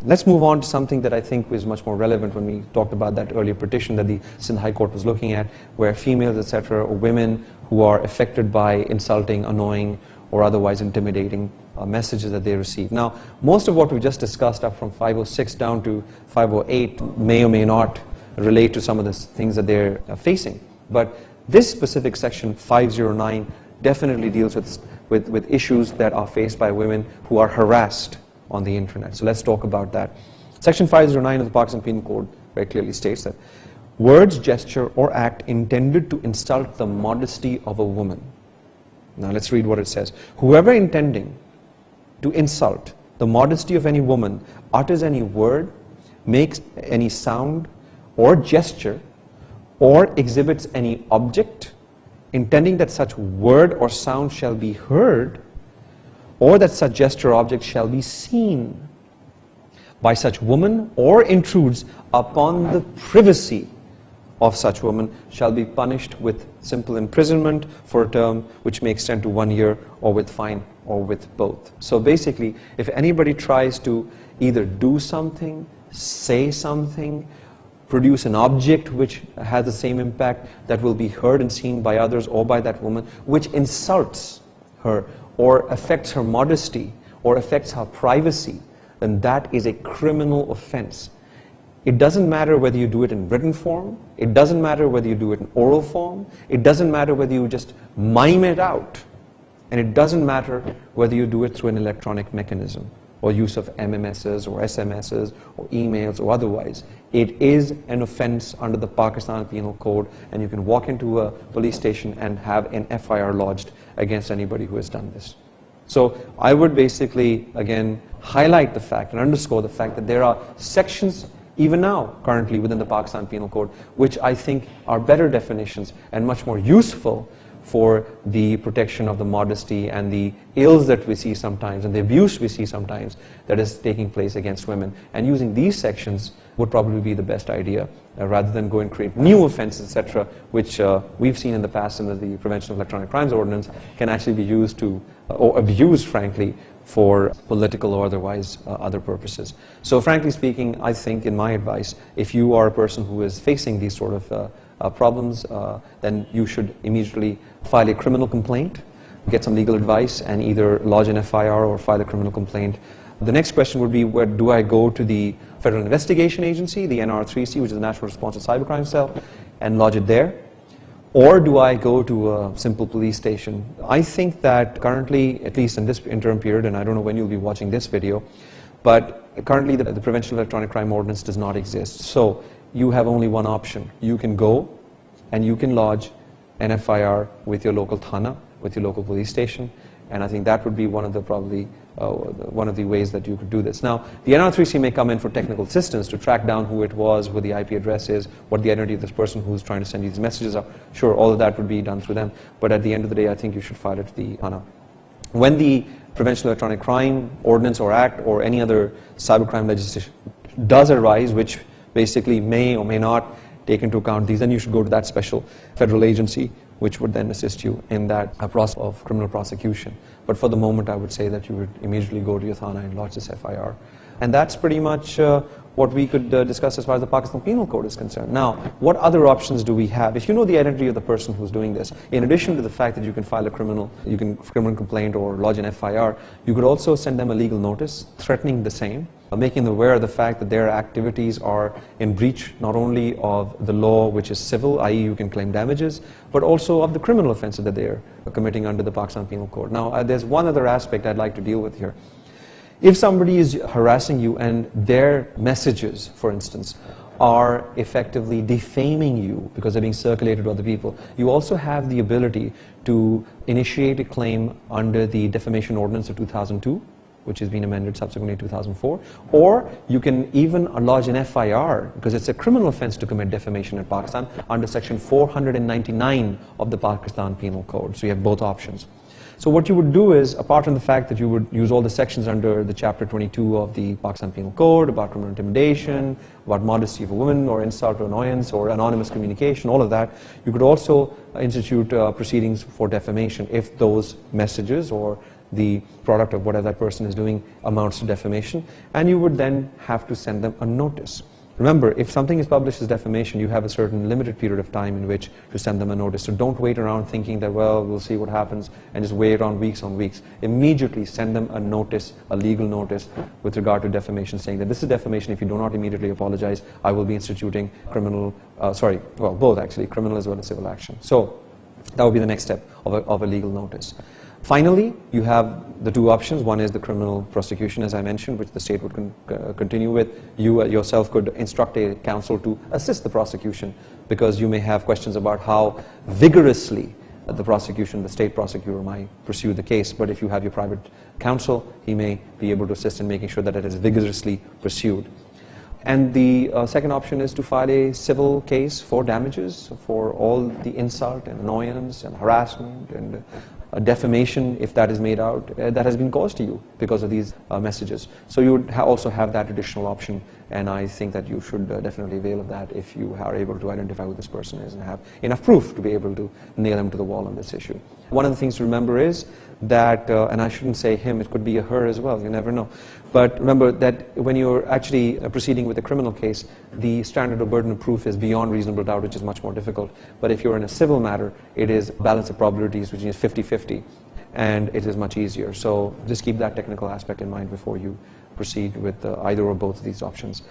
Let's move on to something that I think was much more relevant when we talked about that earlier petition that the Sindh High Court was looking at, where females, etc., or women who are affected by insulting, annoying, or otherwise intimidating messages that they receive. Now, most of what we just discussed up from 506 down to 508 may or may not relate to some of the things that they're facing. But this specific section, 509, definitely deals with issues that are faced by women who are harassed on the internet. So let's talk about that. Section 509 of the Pakistan Penal Code very clearly states that words, gesture, or act intended to insult the modesty of a woman. Now let's read what it says. Whoever intending to insult the modesty of any woman utters any word, makes any sound or gesture, or exhibits any object, intending that such word or sound shall be heard, or that such gesture or object shall be seen by such woman, or intrudes upon the privacy of such woman, shall be punished with simple imprisonment for a term which may extend to 1 year, or with fine, or with both. So basically, if anybody tries to either do something, say something, produce an object which has the same impact that will be heard and seen by others or by that woman, which insults her or affects her modesty or affects her privacy, then that is a criminal offense. It doesn't matter whether you do it in written form, it doesn't matter whether you do it in oral form, it doesn't matter whether you just mime it out, and it doesn't matter whether you do it through an electronic mechanism or use of MMSs or SMSs or emails or otherwise. It is an offense under the Pakistan Penal Code, and you can walk into a police station and have an FIR lodged against anybody who has done this. So I would basically, again, highlight the fact and underscore the fact that there are sections even now, currently within the Pakistan Penal Code, which I think are better definitions and much more useful for the protection of the modesty and the ills that we see sometimes and the abuse we see sometimes that is taking place against women. And using these sections would probably be the best idea, rather than go and create new offenses, etc., which we've seen in the past under the Prevention of Electronic Crimes Ordinance can actually be used to, or abused, frankly, for political or otherwise other purposes. So frankly speaking, I think, in my advice, if you are a person who is facing these sort of problems, then you should immediately file a criminal complaint, get some legal advice, and either lodge an FIR or file a criminal complaint. The next question would be, where do I go to the Federal Investigation Agency, the NR3C, which is the National Response to Cybercrime Cell, and lodge it there? Or do I go to a simple police station? I think that currently, at least in this interim period, and I don't know when you'll be watching this video, but currently the Prevention of Electronic Crime Ordinance does not exist. So you have only one option. You can go and you can lodge an FIR with your local thana, with your local police station, and I think that would be one of the probably one of the ways that you could do this. Now, the NR3C may come in for technical assistance to track down who it was, where the IP address is, what the identity of this person who's trying to send you these messages are. Sure, all of that would be done through them, but at the end of the day, I think you should file it to the thana. When the Prevention of Electronic Crime Ordinance or Act or any other cybercrime legislation does arise, which basically may or may not take into account these, then you should go to that special federal agency, which would then assist you in that process of criminal prosecution. But for the moment, I would say that you would immediately go to your thana and lodge this FIR. And that's pretty much what we could discuss as far as the Pakistan Penal Code is concerned. Now, what other options do we have? If you know the identity of the person who's doing this, in addition to the fact that you can file a criminal complaint or lodge an FIR, you could also send them a legal notice threatening the same, making them aware of the fact that their activities are in breach not only of the law, which is civil, i.e. you can claim damages, but also of the criminal offenses that they are committing under the Pakistan Penal Code. Now, there's one other aspect I'd like to deal with here. If somebody is harassing you and their messages, for instance, are effectively defaming you because they're being circulated to other people, you also have the ability to initiate a claim under the Defamation Ordinance of 2002, which has been amended subsequently in 2004, or you can even lodge an FIR, because it's a criminal offense to commit defamation in Pakistan, under section 499 of the Pakistan Penal Code. So you have both options. So what you would do is, apart from the fact that you would use all the sections under the chapter 22 of the Pakistan Penal Code, about criminal intimidation, about modesty of a woman, or insult or annoyance, or anonymous communication, all of that, you could also institute proceedings for defamation if those messages or the product of whatever that person is doing amounts to defamation, and you would then have to send them a notice. Remember, if something is published as defamation, you have a certain limited period of time in which to send them a notice. So don't wait around thinking that, well, we'll see what happens, and just wait on weeks. Immediately send them a notice, a legal notice, with regard to defamation, saying that this is defamation. If you do not immediately apologize, I will be instituting criminal, both actually, criminal as well as civil action. So that would be the next step of a legal notice. Finally, you have the two options. One is the criminal prosecution, as I mentioned, which the state would continue with. You yourself could instruct a counsel to assist the prosecution, because you may have questions about how vigorously the state prosecutor might pursue the case. But if you have your private counsel, he may be able to assist in making sure that it is vigorously pursued. And the second option is to file a civil case for damages for all the insult and annoyance and harassment and defamation, if that is made out, that has been caused to you because of these messages. So you would also have that additional option, and I think that you should definitely avail of that if you are able to identify who this person is and have enough proof to be able to nail him to the wall on this issue. One of the things to remember is that, and I shouldn't say him, it could be a her as well, you never know. But remember that when you're actually proceeding with a criminal case, the standard of burden of proof is beyond reasonable doubt, which is much more difficult. But if you're in a civil matter, it is balance of probabilities, which is 50-50, and it is much easier. So just keep that technical aspect in mind before you proceed with either or both of these options.